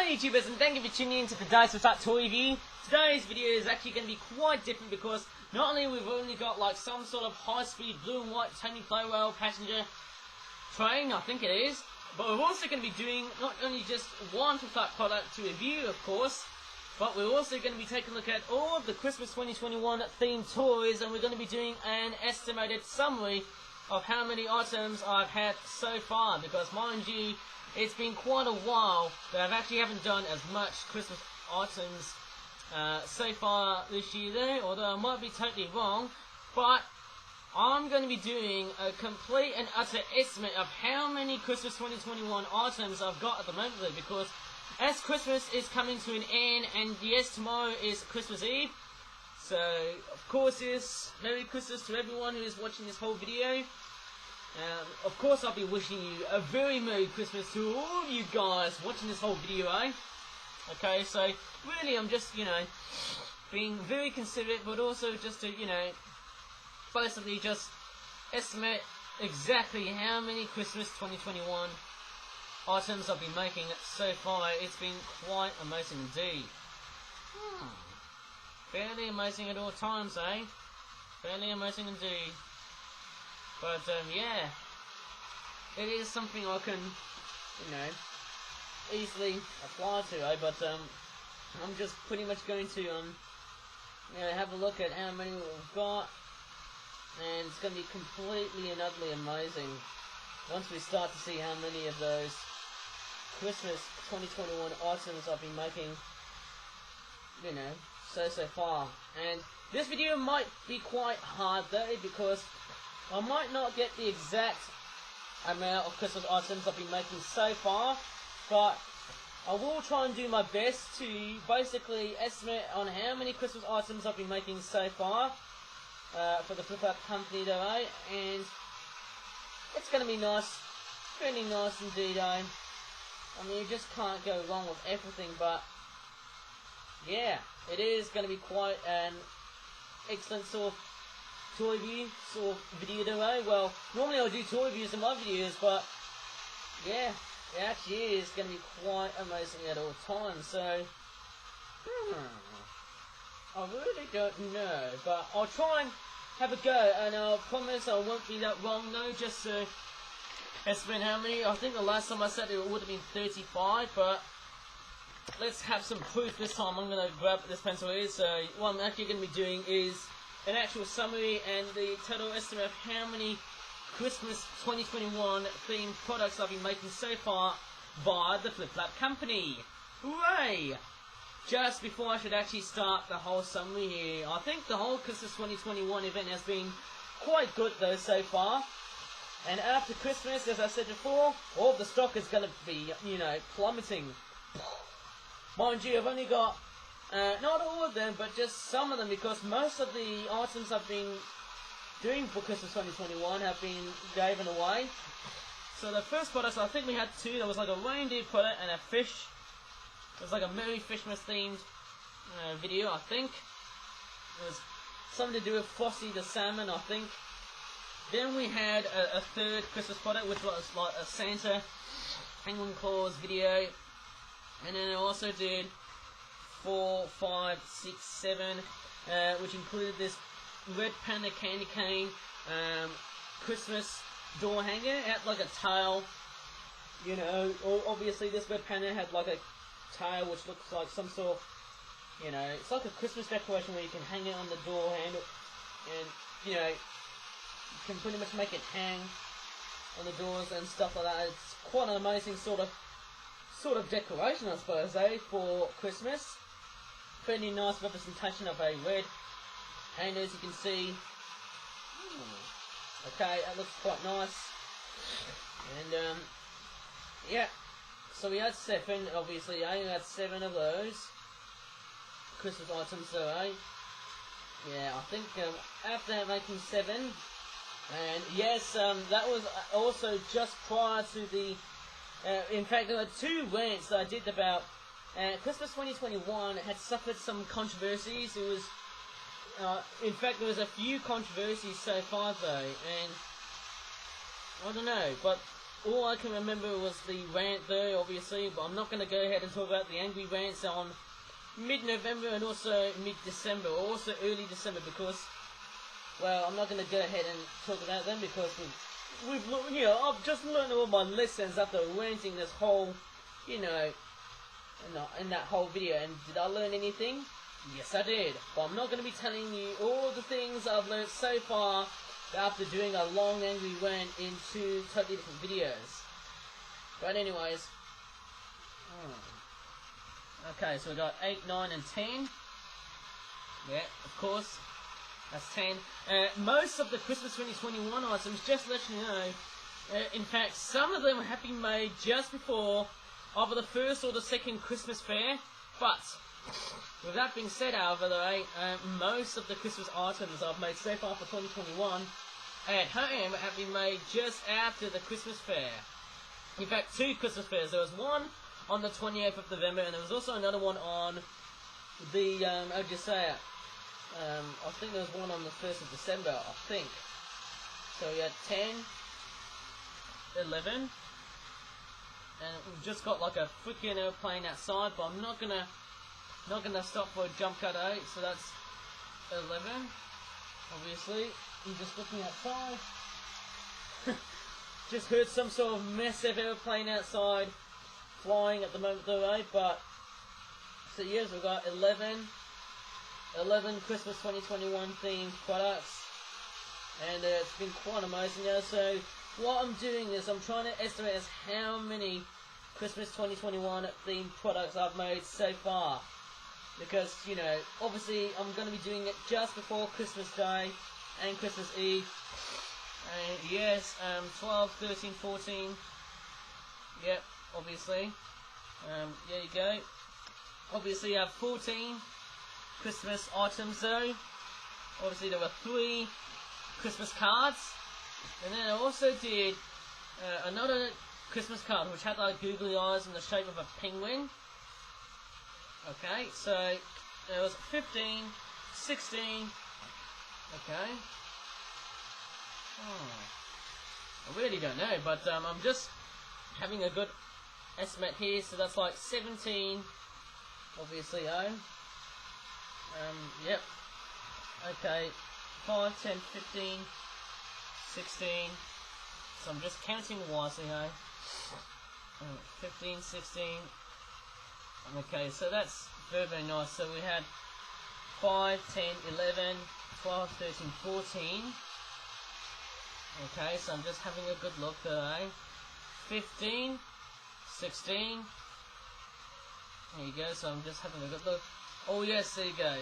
Hello YouTubers, and thank you for tuning in to the Dice with That Toy Review. Today's video is actually going to be quite different because not only we've only got like some sort of high-speed blue and white Tony Flywell passenger train, I think it is, but we're also going to be doing not only just one Flip product to review, of course, but we're also going to be taking a look at all of the Christmas 2021 themed toys, and we're going to be doing an estimated summary of how many items I've had so far, because mind you, it's been quite a while that I actually haven't done as much Christmas items so far this year though, although I might be totally wrong, but I'm going to be doing a complete and utter estimate of how many Christmas 2021 items I've got at the moment though, because as Christmas is coming to an end, and yes, tomorrow is Christmas Eve, so of course yes, Merry Christmas to everyone who is watching this whole video. Of course I'll be wishing you a very Merry Christmas to all of you guys watching this whole video, eh? Okay, so really I'm just, being very considerate, but also just to, basically just estimate exactly how many Christmas 2021 items I've been making so far. It's been quite amazing indeed. Fairly amazing at all times, eh? Fairly amazing indeed. But, yeah, it is something I can, easily apply to, eh? But, I'm just pretty much going to, have a look at how many we've got, and it's going to be completely and utterly amazing once we start to see how many of those Christmas 2021 items I've been making, so far. And this video might be quite hard, though, because I might not get the exact amount of Christmas items I've been making so far, but I will try and do my best to basically estimate on how many Christmas items I've been making so far for the Flip company though, eh? And it's going to be nice, really nice indeed, eh? I mean, you just can't go wrong with everything, but yeah, it is going to be quite an excellent sort of toy review sort of video though, eh? Well, normally I do toy reviews in my videos, but yeah, it actually is going to be quite amazing at all times, so I really don't know, but I'll try and have a go, and I'll promise I won't be that wrong though, just to estimate how many. I think the last time I said it would have been 35, but let's have some proof this time. I'm going to grab this pencil here, so what I'm actually going to be doing is an actual summary and the total estimate of how many Christmas 2021 themed products I've been making so far by the Flip company. Hooray! Just before I should actually start the whole summary here, I think the whole Christmas 2021 event has been quite good though so far. And after Christmas, as I said before, all of the stock is going to be, plummeting. Mind you, I've only got not all of them, but just some of them, because most of the items I've been doing for Christmas 2021 have been given away. So the first products, I think we had two. There was like a reindeer product and a fish. It was like a Merry Christmas themed video, I think. It was something to do with Frosty the Salmon, I think. Then we had a third Christmas product, which was like a Santa Penguin Claus video. And then I also did 4, 5, 6, 7, which included this Red Panda candy cane Christmas door hanger. It had like a tail, obviously this Red Panda had like a tail which looks like some sort of, it's like a Christmas decoration where you can hang it on the door handle, and you can pretty much make it hang on the doors and stuff like that. It's quite an amazing sort of decoration, I suppose, for Christmas. Pretty nice representation of a red hand, as you can see. Okay, that looks quite nice. And yeah, so we had 7, obviously. I had 7 of those Christmas items, so yeah, I think after making 7, and yes, that was also just prior to the. In fact, there were 2 rants that I did about Christmas 2021 had suffered some controversies. It was, in fact, there was a few controversies so far though, and I don't know, but all I can remember was the rant though, obviously, but I'm not going to go ahead and talk about the angry rants on mid-November and also mid-December, or also early December, because, well, I'm not going to go ahead and talk about them because I've just learned all my lessons after ranting this whole, in that whole video. And did I learn anything? Yes, I did. But I'm not going to be telling you all the things I've learned so far after doing a long angry rant in 2 totally different videos. But anyways, okay, so we got 8, 9, and 10. Yeah, of course. That's 10. Most of the Christmas 2021 items, just to let you know, in fact, some of them have been made just before either the first or the second Christmas fair. But, with that being said, however, though, most of the Christmas items I've made so far for 2021 at home have been made just after the Christmas fair. In fact, 2 Christmas fairs. There was one on the 28th of November, and there was also another one on the, how'd you say it? I think there was one on the 1st of December, I think. So we had 10, 11, and we've just got like a freaking airplane outside, but I'm not gonna stop for a jump cut 8, so that's 11, obviously. I'm just looking outside. Just heard some sort of massive airplane outside flying at the moment though, eh? But so yes, we've got 11 Christmas 2021 themed products, and it's been quite amazing. So what I'm doing is I'm trying to estimate as how many Christmas 2021 themed products I've made so far, because obviously I'm going to be doing it just before Christmas Day and Christmas Eve. And yes, 12, 13, 14. Yep, obviously. There you go. Obviously, I have 14 Christmas items though. Obviously, there were 3 Christmas cards, and then I also did another Christmas card which had like googly eyes in the shape of a penguin. Okay, so there was 15, 16. Okay. I really don't know, but I'm just having a good estimate here. So that's like 17, obviously. Yep. Okay. 5, 10, 15, 16. So I'm just counting wisely, 15, 16. Okay, so that's very, very nice. So we had 5, 10, 11, 12, 13, 14. Okay, so I'm just having a good look there, 15, 16. There you go, so I'm just having a good look. Oh yes, there you go.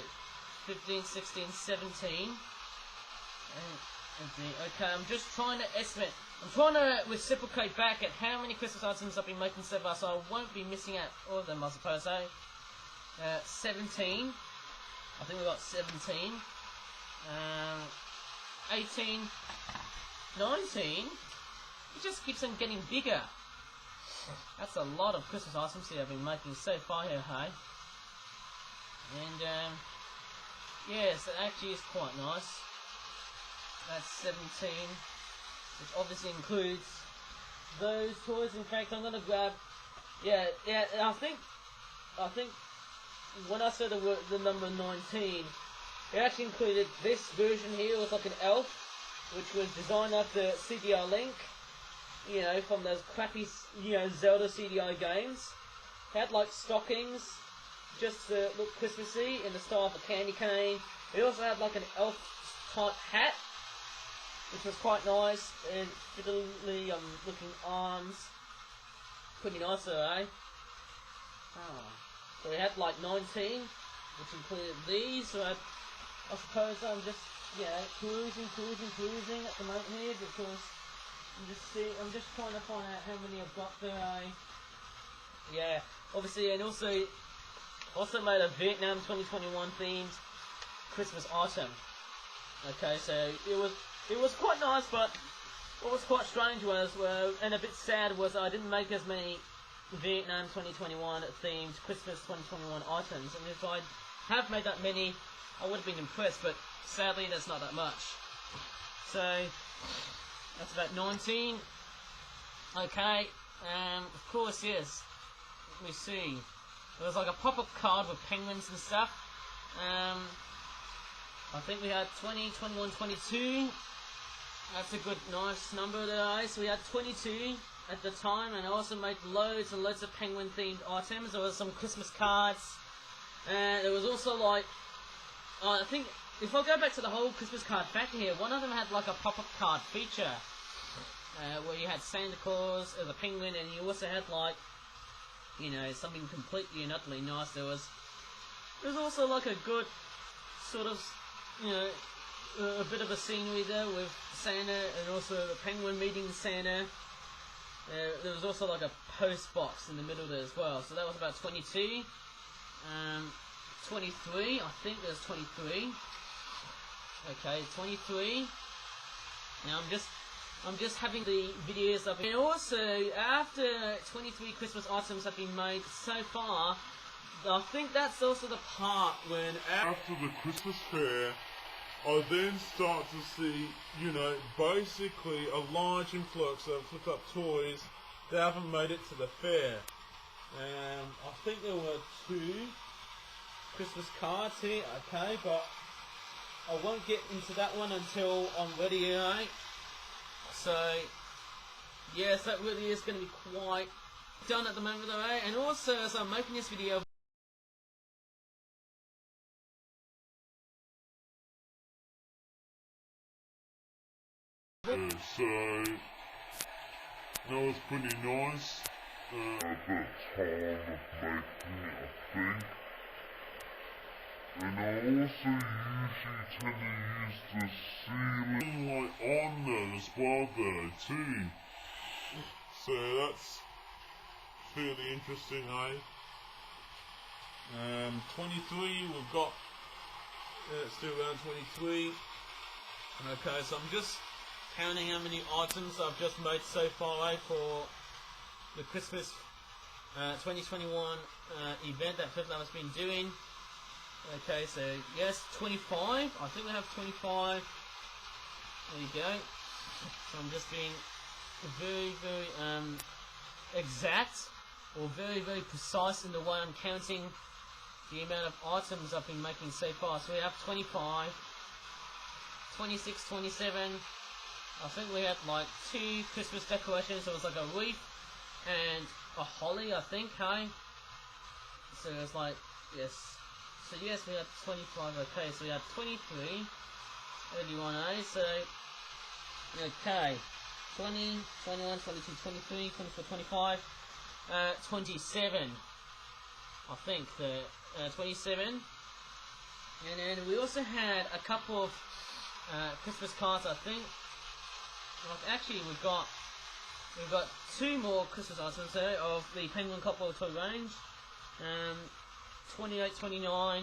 15, 16, 17. Okay, I'm just trying to estimate. I'm trying to reciprocate back at how many Christmas items I've been making so far, so I won't be missing out all of them, I suppose, 17. I think we got 17. 18. 19. It just keeps on getting bigger. That's a lot of Christmas items here I've been making so far here, And, yes, it actually is quite nice. That's 17, which obviously includes those toys. In fact, I'm gonna grab, yeah, I think when I said the number 19, it actually included this version here. It was like an elf, which was designed after CDI Link, from those crappy, Zelda CDI games. It had like stockings, just to look Christmassy in the style of a candy cane. It also had like an elf type hat, which was quite nice, and fiddly looking arms. Pretty nice though, So we had like 19, which included these. So I suppose I'm just cruising at the moment here, because I'm just trying to find out how many I've got there. Yeah, obviously, and also made a Vietnam 2021 themed Christmas item. Okay, so it was quite nice, but what was quite strange was, and a bit sad was, I didn't make as many Vietnam 2021 themed Christmas 2021 items, and if I have made that many, I would have been impressed, but sadly that's not that much. So that's about 19. Okay, of course, yes. Let me see. There was like a pop-up card with penguins and stuff. I think we had 20, 21, 22. That's a good, nice number there. So we had 22 at the time, and I also made loads and loads of penguin-themed items. There was some Christmas cards. And there was also like, I think, if I go back to the whole Christmas card factor here, one of them had like a pop-up card feature. Where you had Santa Claus as a penguin, and you also had like, you know, something completely and utterly nice. There was also like a good sort of, you know, a bit of a scenery there with Santa and also the penguin meeting Santa. There was also like a post box in the middle there as well. So that was about 22. 23, I think there's 23. Okay, 23. Now I'm just having the videos up. And also, after 23 Christmas items have been made so far, I think that's also the part when after the Christmas fair, I then start to see, you know, basically a large influx of flip-up toys that haven't made it to the fair. I think there were 2 Christmas cards here, okay, but I won't get into that one until I'm ready, right? So, yes, that really is going to be quite done at the moment, though, eh? And also, as I'm making this video, so that was pretty nice. At the time of making it, I think. And I also usually tend to use the ceiling light on there as well though too. So that's fairly interesting, eh? 23, we've got, still around 23. Okay, so I'm just counting how many items I've just made so far, eh, for the Christmas 2021 event that FlipLab has been doing. Okay, so yes, 25. I think we have 25. There you go. So I'm just being very, very exact, or very, very precise in the way I'm counting the amount of items I've been making so far. So we have 25, 26, 27. I think we had like 2 Christmas decorations. There was like a wreath and a holly, I think, hey? So it's like, yes. So yes, we had 25, okay, so we had 23, 31, eh? So, okay, 20, 21, 22, 23, 24, 25, 27, I think, 27, and then we also had a couple of Christmas cards, I think. Like, actually, we've got 2 more Christmas items there of the Penguin Couple Toy range. 28, 29,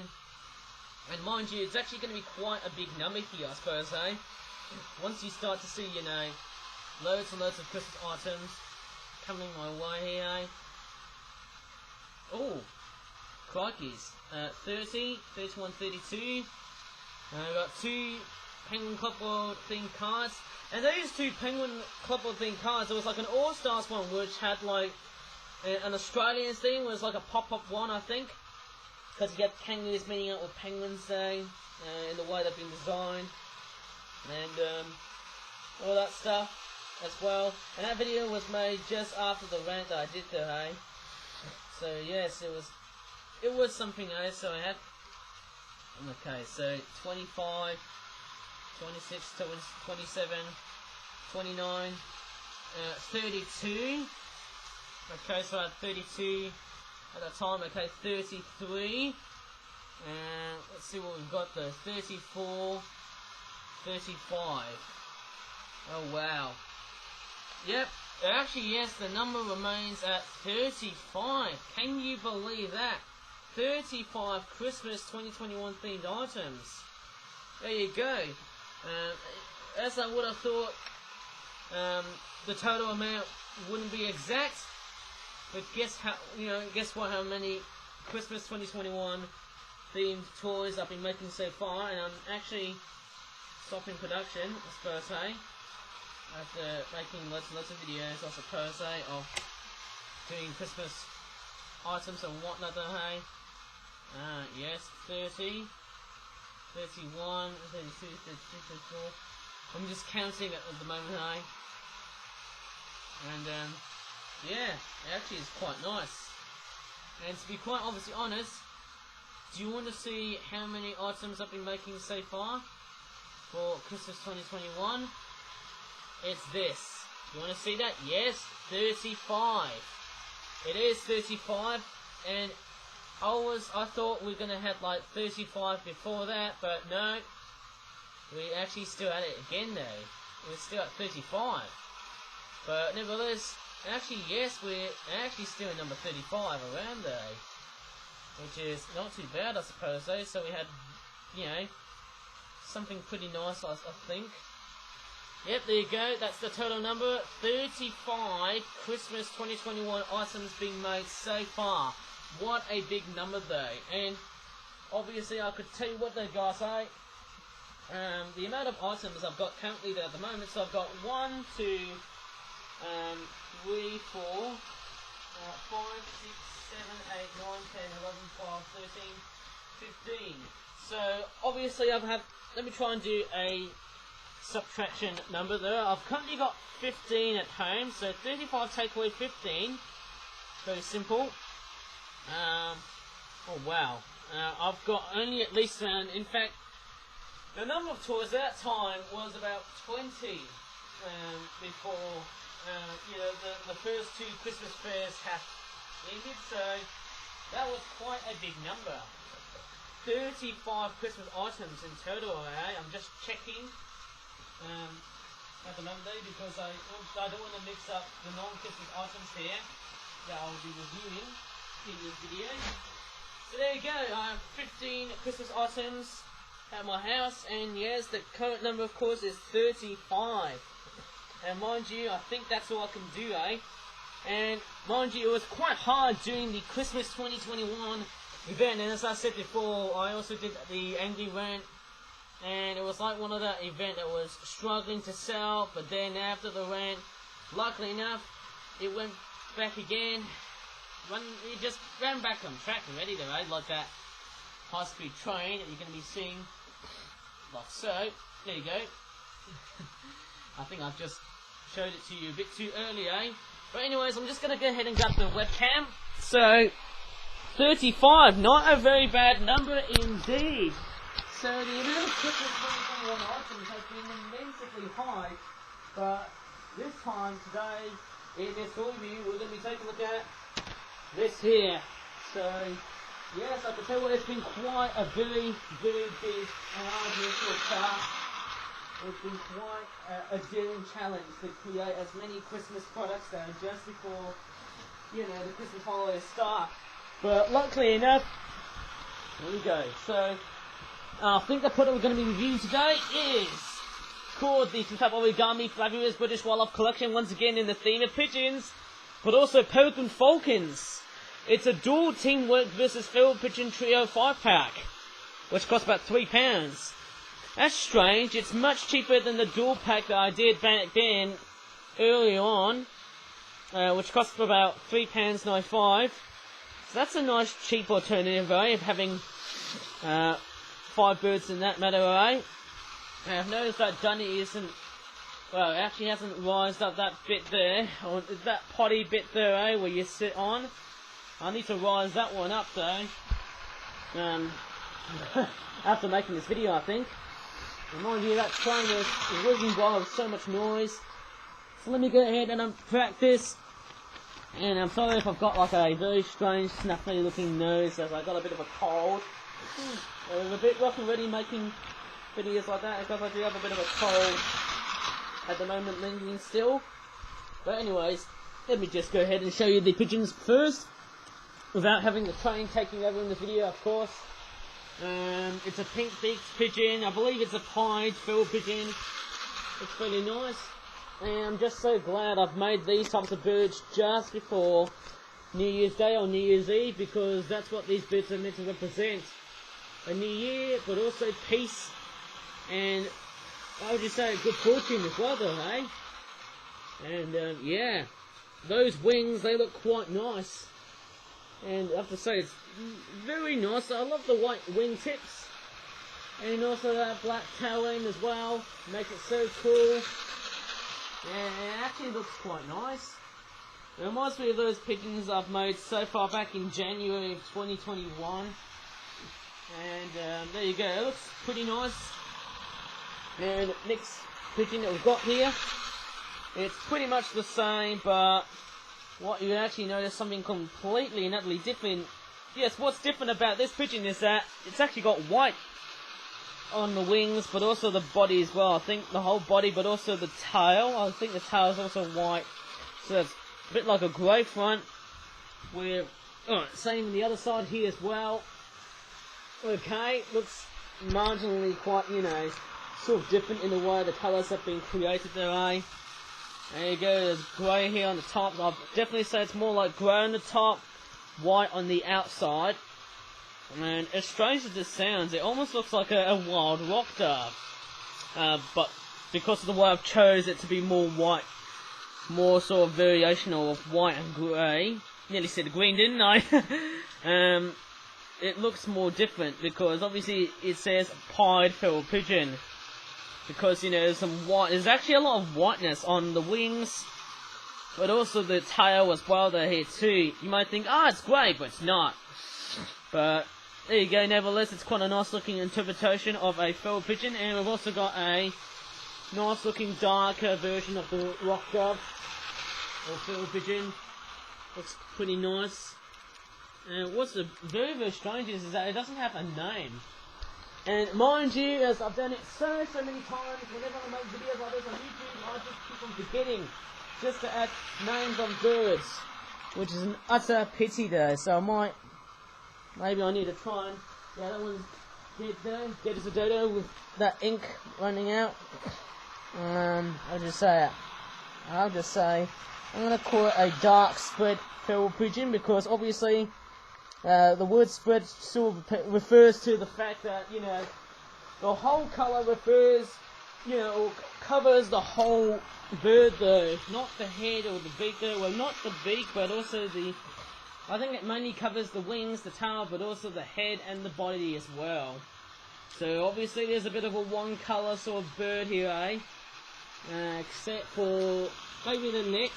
and mind you, it's actually going to be quite a big number here, I suppose, eh? Once you start to see, you know, loads and loads of Christmas items coming my way here, eh? Oh, crikeys. 30, 31, 32. We've got 2 Penguin Club World themed cards, and those 2 Penguin Club World themed cards, there was like an All-Stars one which had like an Australian theme, was like a pop-up one, I think. Because you get kangaroos meeting up with penguins there, in the way they've been designed, and all that stuff as well. And that video was made just after the rant that I did there, hey? So yes, it was something, eh? So I had, okay, so 25, 26, 27, 29, 32. Okay, so I had 32. At that time, okay, 33, and let's see what we've got there, 34, 35, oh wow, yep, actually yes, the number remains at 35, can you believe that, 35 Christmas 2021 themed items, there you go, as I would have thought, the total amount wouldn't be exact. But guess what, how many Christmas 2021 themed toys I've been making so far, and I'm actually stopping production, I suppose, hey? after making lots and lots of videos, I suppose, of doing Christmas items and whatnot, hey. Yes, 30, 31, 32, 33, 34. I'm just counting at the moment, hey. And, yeah, it actually is quite nice. And to be quite obviously honest, do you want to see how many items I've been making so far for Christmas 2021? It's this. You want to see that? Yes, 35. It is 35, and I thought we were going to have like 35 before that, but no. We actually still at it again though. We're still at 35. But nevertheless, actually yes, we're actually still in number 35 around there. Which is not too bad, I suppose though. So we had, you know, something pretty nice, I think. Yep, there you go. That's the total number. 35 Christmas 2021 items being made so far. What a big number though. And obviously I could tell you what they guys say. The amount of items I've got currently there at the moment. So I've got 1, 2, 3, 4, 5, 6, 7, 8, 9, 10, 11, 12, 13, 15. So obviously I've had, let me try and do a subtraction number there. I've currently got 15 at home, so 35 take away 15. Very simple. Oh wow. I've got only at least, in fact, the number of toys at that time was about 20 before, you know, the first 2 Christmas fairs have ended, so that was quite a big number. 35 Christmas items in total, eh? I'm just checking at the moment though, because I don't want to mix up the non-Christmas items here that I'll be reviewing in this video. So there you go, I have 15 Christmas items at my house, and yes, the current number of course is 35. And mind you, I think that's all I can do, eh? And mind you, it was quite hard doing the Christmas 2021 event, and as I said before, I also did the Angry Rant, and it was like one of that event that was struggling to sell, but then after the rant, luckily enough, it went back again. It just ran back on track already though, right? Like that high-speed train that you're going to be seeing, like so. There you go. I think I've just showed it to you a bit too early, eh? But anyways, I'm just going to go ahead and grab the webcam. So, 35, not a very bad number indeed. So the amount of Christmas 2021 items has been immensely high, but this time today, in this review, we're going to be taking a look at this here. So, yes, I can tell you it's been quite a very, very big and arduous task. It's been quite a daring challenge to create as many Christmas products there just before, you know, the Christmas holidays start. But luckily enough, there we go. So, I think the product we're going to be reviewing today is called the Origami Fabulous British Wildlife Collection, once again in the theme of pigeons, but also Peregrine Falcons. It's a dual teamwork versus feral pigeon trio 5-pack, which costs about £3. That's strange. It's much cheaper than the dual pack that I did back then, early on, which cost about £3.95. So that's a nice cheap alternative, right, of having 5 birds in that matter, right? And I've noticed that Dunny isn't, well, it actually hasn't rised up that bit there, or that potty bit there, eh, where you sit on. I need to rise that one up though, after making this video, I think. And mind you, that train is whizzing by with so much noise. So let me go ahead and unpack this. And I'm sorry if I've got like a very strange, snuffly looking nose, as I got a bit of a cold. It was a bit rough already making videos like that, because I do have a bit of a cold at the moment lingering still. But anyways, let me just go ahead and show you the pigeons first, without having the train taking over in the video, of course. It's a pink-beaked pigeon. I believe it's a pied feral pigeon. It's really nice. And I'm just so glad I've made these types of birds just before New Year's Day or New Year's Eve, because that's what these birds are meant to represent. A new year, but also peace, and how would you say, good fortune as well though, eh? And yeah, those wings, they look quite nice. And I have to say, it's very nice. I love the white wing tips. And also that black tailing as well. Makes it so cool. And it actually looks quite nice. It reminds me of those pigeons I've made so far back in January of 2021. And there you go, it looks pretty nice. And next pigeon that we've got here, it's pretty much the same, but what you actually notice something completely and utterly different. Yes, what's different about this pigeon is that it's actually got white on the wings, but also the body as well. I think the whole body, but also the tail. I think the tail is also white. So it's a bit like a grey front. With same on the other side here as well. Okay, looks marginally quite, you know, sort of different in the way the colours have been created there, eh? There you go, there's grey here on the top. I'd definitely say it's more like grey on the top, white on the outside. And as strange as this sounds, it almost looks like a wild rock dove. But because of the way I've chose it to be more white, more sort of variational of white and grey. Nearly said green, didn't I? It looks more different because obviously it says pied feral pigeon. Because, you know, there's actually a lot of whiteness on the wings, but also the tail as well there here too. You might think, it's grey, but it's not. But there you go, nevertheless, it's quite a nice looking interpretation of a feral pigeon, and we've also got a nice looking darker version of the rock dove, or feral pigeon. Looks pretty nice. And what's very, very strange is that it doesn't have a name. And mind you, as I've done it so many times, whenever I make videos like this on YouTube, I just keep on forgetting just to add names of birds, which is an utter pity though. So maybe I need to try and, yeah, that one's dead there, dead as a dodo with that ink running out. I'll just say, I'm going to call it a dark spread feral pigeon because obviously the word spread sort of refers to the fact that, you know, the whole colour refers, you know, or covers the whole bird though, not the head or the beak though, well not the beak but also I think it mainly covers the wings, the tail, but also the head and the body as well. So obviously there's a bit of a one colour sort of bird here, eh? Except for maybe the neck,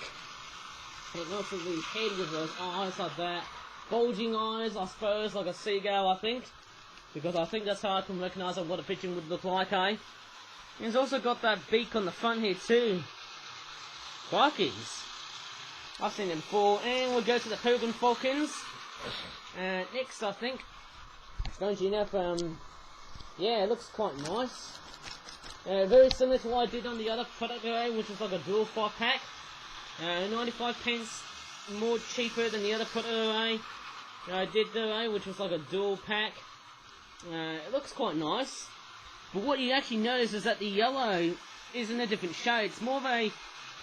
and also the head with those eyes like that. Bulging eyes, I suppose, like a seagull, I think. Because I think that's how I can recognise what a pigeon would look like, eh? And it's also got that beak on the front here too. Crikeys. I've seen them before. And we'll go to the Peregrine falcons. Next, I think, strangely enough, yeah, it looks quite nice. Very similar to what I did on the other product array, which was like a dual 5-pack. 95 pence more cheaper than the other product array I did there, which was like a dual pack. It looks quite nice. But what you actually notice is that the yellow is in a different shade. It's more of a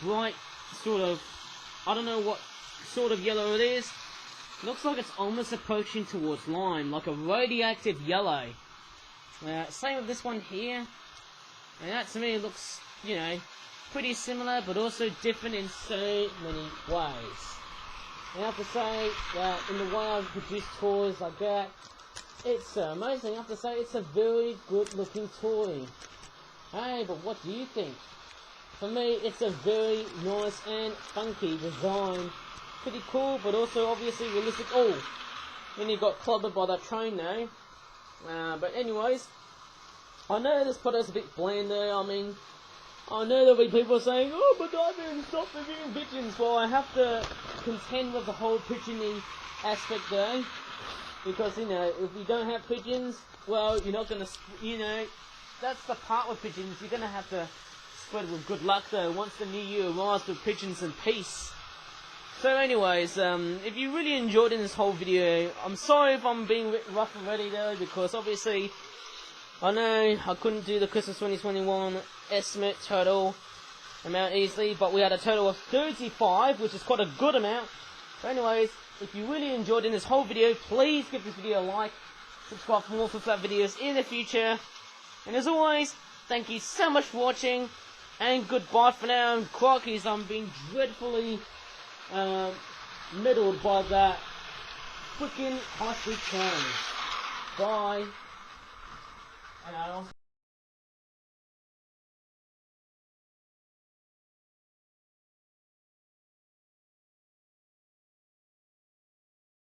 bright sort of, I don't know what sort of yellow it is. Looks like it's almost approaching towards lime, like a radioactive yellow. Same with this one here. And that to me looks, you know, pretty similar, but also different in so many ways. And I have to say that in the way I've produced toys like that, it's amazing. I have to say it's a very good looking toy. Hey, but what do you think? For me, it's a very nice and funky design. Pretty cool, but also obviously realistic. Oh, when you got clobbered by that train now. But anyways, I know this product's a bit bland there. I mean, I know there'll be people saying, oh, but I didn't stop reviewing pigeons. Well, I have to contend with the whole pigeoning aspect there. Because, you know, if you don't have pigeons, well, you're not going to, you know, that's the part with pigeons. You're going to have to spread with good luck, though, once the new year arrives with pigeons and peace. So anyways, if you really enjoyed in this whole video, I'm sorry if I'm being a bit rough and ready though, because obviously, I know I couldn't do the Christmas 2021 estimate total amount easily, but we had a total of 35, which is quite a good amount. So anyways, if you really enjoyed in this whole video, please give this video a like, subscribe for more Flip videos in the future, and as always, thank you so much for watching, And goodbye for now. And crikey, I'm being dreadfully middled by that freaking high speed train. Bye.